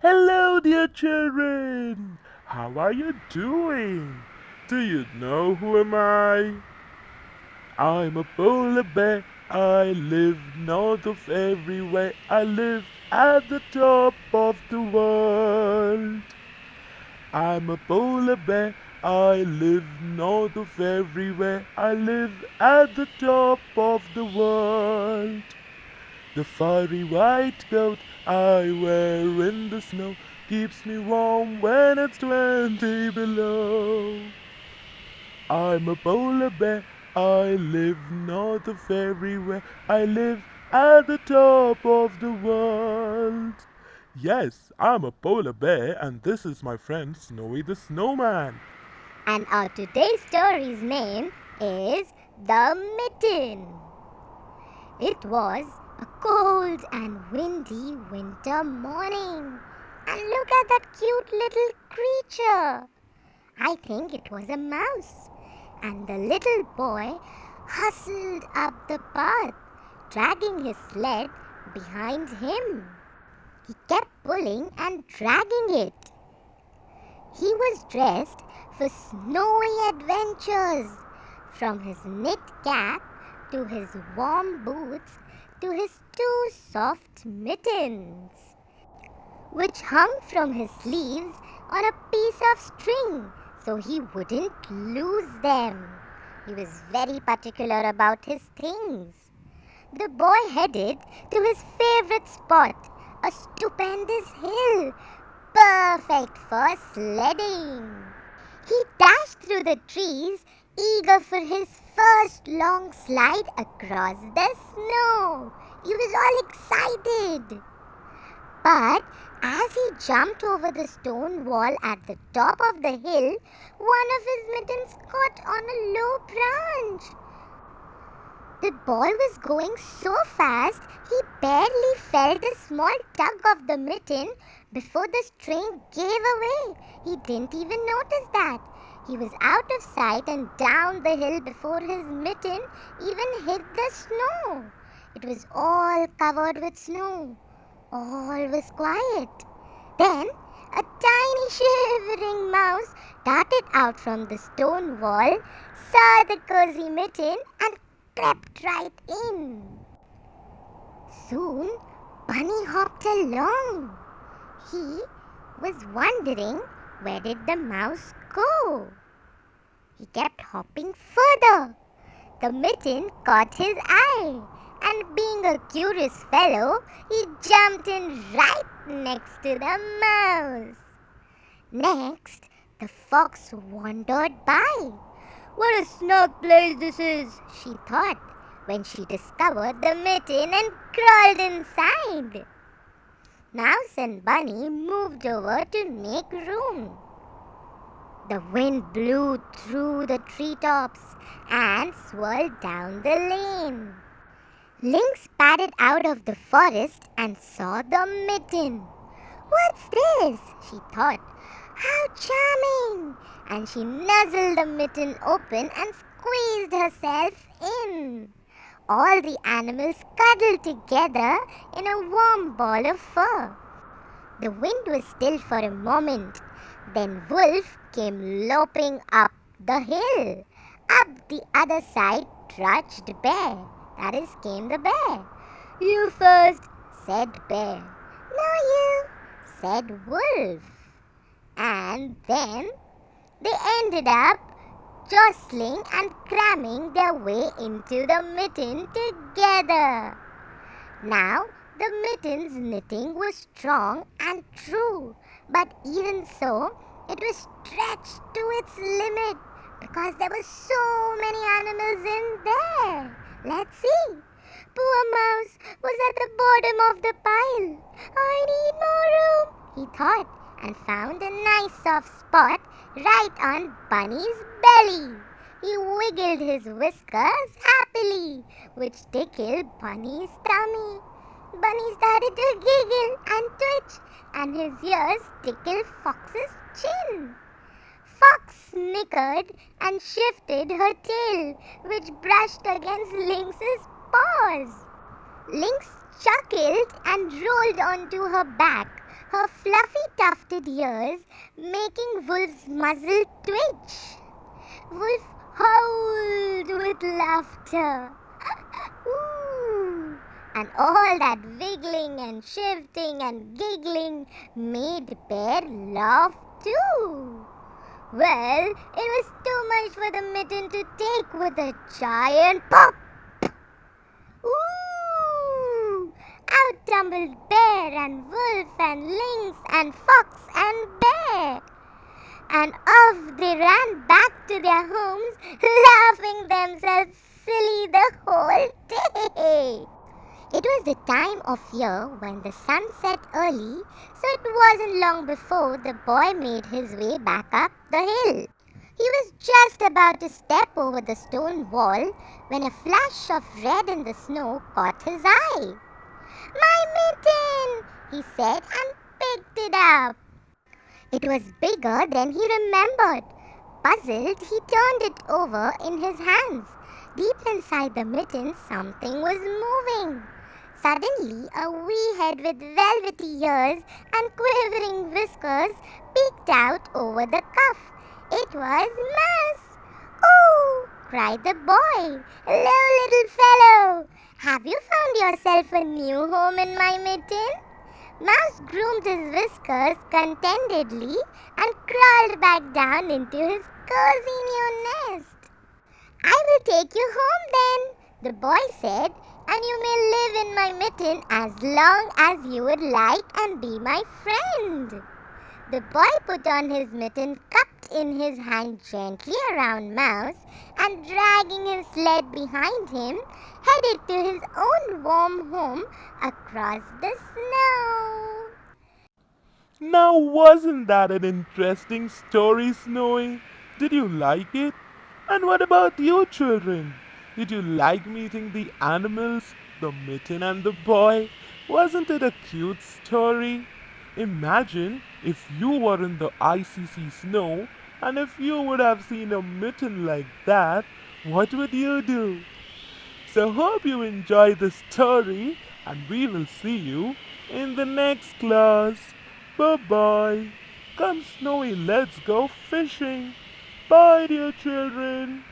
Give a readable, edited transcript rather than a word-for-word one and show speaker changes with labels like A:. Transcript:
A: Hello, dear children. How are you doing? Do you know who am I? I'm a polar bear. I live north of everywhere. I live at the top of the world. I'm a polar bear. I live north of everywhere. I live at the top of the world. The furry white coat I wear in the snow keeps me warm when it's 20 below. I'm a polar bear. I live north of everywhere. I live at the top of the world. Yes, I'm a polar bear, and this is my friend Snowy the Snowman.
B: And our today's story's name is The Mitten. It was a cold and windy winter morning. And look at that cute little creature. I think it was a mouse. And the little boy hustled up the path, dragging his sled behind him. He kept pulling and dragging it. He was dressed for snowy adventures, from his knit cap to his warm boots to his two soft mittens, which hung from his sleeves on a piece of string so he wouldn't lose them. He was very particular about his things. The boy headed to his favorite spot, a stupendous hill, perfect for sledding. He dashed through the trees, eager for his first long slide across the snow. He was all excited. But as he jumped over the stone wall at the top of the hill, one of his mittens caught on a low branch. The boy was going so fast he barely felt a small tug of the mitten before the string gave away. He didn't even notice that. He was out of sight and down the hill before his mitten even hit the snow. It was all covered with snow. All was quiet. Then a tiny shivering mouse darted out from the stone wall, saw the cozy mitten, and crept right in. Soon, Bunny hopped along. He was wondering, where did the mouse go? He kept hopping further. The mitten caught his eye, and being a curious fellow, he jumped in right next to the mouse. Next, the fox wandered by. What a snug place this is, she thought, when she discovered the mitten and crawled inside. Mouse and Bunny moved over to make room. The wind blew through the treetops and swirled down the lane. Lynx padded out of the forest and saw the mitten. What's this? She thought. How charming! And she nuzzled the mitten open and squeezed herself in. All the animals cuddled together in a warm ball of fur. The wind was still for a moment. Then Wolf came loping up the hill. Up the other side trudged Bear. That is, came the bear. You first, said Bear. No, you, said Wolf. And then they ended up jostling and cramming their way into the mitten together. Now, the mitten's knitting was strong and true, but even so, it was stretched to its limit because there were so many animals in there. Let's see. Poor Mouse was at the bottom of the pile. I need more room, he thought, and found a nice soft spot right on Bunny's belly. He wiggled his whiskers happily, which tickled Bunny's tummy. Bunny started to giggle and twitch, and his ears tickled Fox's chin. Fox snickered and shifted her tail, which brushed against Lynx's paws. Lynx chuckled and rolled onto her back, her fluffy tufted ears making Wolf's muzzle twitch. Wolf howled with laughter. Ooh. And all that wiggling and shifting and giggling made Bear laugh too. Well, it was too much for the Mitten to take with a giant pop. Ooh! Out tumbled Bear and Wolf and Lynx and Fox and Bear. And off they ran back to their homes, laughing themselves silly the whole day. It was the time of year when the sun set early, so it wasn't long before the boy made his way back up the hill. He was just about to step over the stone wall when a flash of red in the snow caught his eye. "My mitten!" he said and picked it up. It was bigger than he remembered. Puzzled, he turned it over in his hands. Deep inside the mitten, something was moving. Suddenly, a wee head with velvety ears and quivering whiskers peeked out over the cuff. It was Mouse. "Oh!" cried the boy. "Hello, little fellow. Have you found yourself a new home in my mitten?" Mouse groomed his whiskers contentedly and crawled back down into his cozy new nest. "I will take you home then," the boy said, "and you may live in my mitten as long as you would like and be my friend." The boy put on his mitten, cupped in his hand gently around Mouse, and dragging his sled behind him, headed to his own warm home across the snow.
A: Now, wasn't that an interesting story, Snowy? Did you like it? And what about you, children? Did you like meeting the animals, the mitten and the boy? Wasn't it a cute story? Imagine if you were in the ICC snow and if you would have seen a mitten like that, what would you do? So hope you enjoy the story and we will see you in the next class. Bye bye. Come Snowy, let's go fishing. Bye dear children.